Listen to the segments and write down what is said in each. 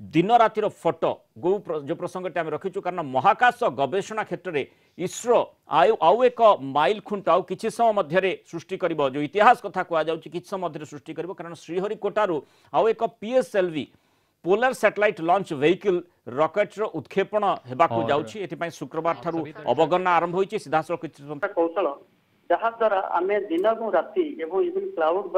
दिन रातिर फोटो जो प्रसंग आम रखीचु कारण महाकाश गवेषणा क्षेत्र में इसरो आउ एक माइल खुंट आउ किछि समय मध्य सृष्टि कर जो इतिहास कथा कहुच्छे किछि समय मध्य सृष्टि कर कारण श्रीहरिकोटारू आउ एक PSLV polar satellite launch vehicle rocket उत्क्षेपण होगाकू जाउछि एथिपई शुक्रवार ठारू अवगणना आरंभ होइछि सीधासळख कौशल जहा द्वारा आमे दिन को राति एवं इवन क्लाउड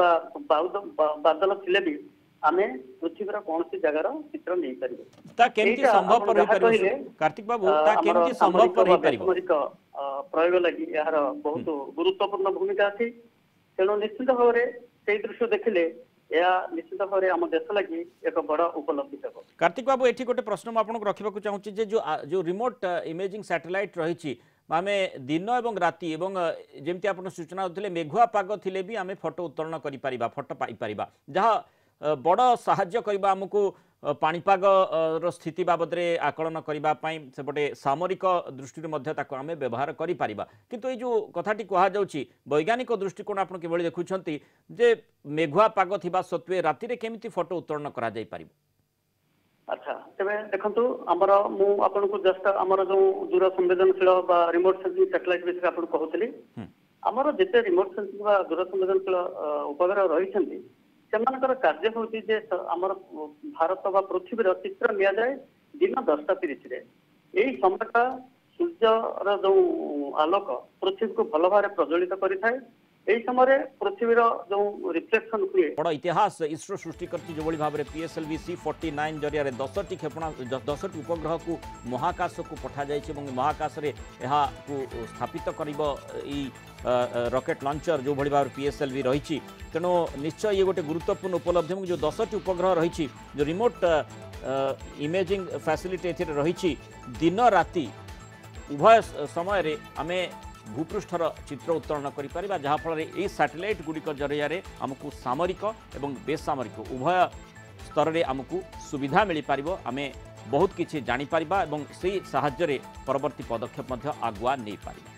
बादल थिले भी आमे पृथ्वीर कौन सी जगार चित्र नहीं परिबे ता केमति संभव पर होई परिबे कार्तिक बाबू ता केमति संभव पर होई परिबे प्रयोग लागि यार बहुत गुरुत्वपूर्ण भूमिका अछि तेणु निश्चित भाव में से दृश्य देखिले या निश्चित भाव में आम देश लगी एक बड़ा उपलब्धि हेबो। कार्तिक बाबू एठी गोटे प्रश्न आपनको रखिबाकू चाहूछि जे जो रिमोट इमेजिंग सैटेलाइट रहिछि आमे दिन एवं राति एवं जेमति आपण सूचना देले मेघुआ पाग थिले भी आमे फोटो उत्तोलन करि परिबा फोटो पाई परिबा जहा बड़ साहाय्य करबा हमकू पाणीपाग स्थिति बाबद रे आकलन करने सेपटे सामरिक दृष्टि आम व्यवहार करें किंतु ये जो कथाटी कहुच्छी वैज्ञानिक दृष्टिकोण आप किभली देखुं जे मेघुआ पाग थिबा सत्वे राति रे केमिति फोटो उत्तोलन करा जाई पारिबो। अच्छा तेरे देखु आमर मुझे जस्ट आमर जो दूर संवेदनशील रिमोट सेंसिंग सैटेलाइट विषय आपन कहूली आमर जिते रिमोट सेंसिंग दूर संवेदनशील उपग्रह रही सेमानकर कार्य होची जे आमर भारत व पृथ्वी चित्र लिया जाए दिन 10:30 यही समयटा सूर्यर जो आलोक पृथ्वी को भल भाव प्रज्वलित करें यही समय पृथ्वीर जो रिफ्लेक्शन हुए बड़ इतिहास इसरो सृष्टि करती जो भाव में PSLV C49 जरिया 10टी क्षेपणास्त्र 10टी उपग्रह को महाकाश को पठा जाइए महाकाश में स्थापित कर रॉकेट लॉन्चर जो भाव PSLV रही तेणु निश्चय ये गोटे गुरुत्वपूर्ण उपलब्धि जो 10टी उपग्रह रही जो रिमोट इमेजिंग फैसिलिटी रही दिन राति उभय समय आमे भूपृष्ठर चित्र उत्तोलन करिपारिबा जहाँफल ये सैटेलाइट गुड़िक जरिया आमको सामरिक एवं बेसामरिक उभय स्तर में आमको सुविधा मिल पार आम बहुत किसी जानीपर और से साहाय्य परवर्ती पदक्षेप आगुआ नहीं पारिबा।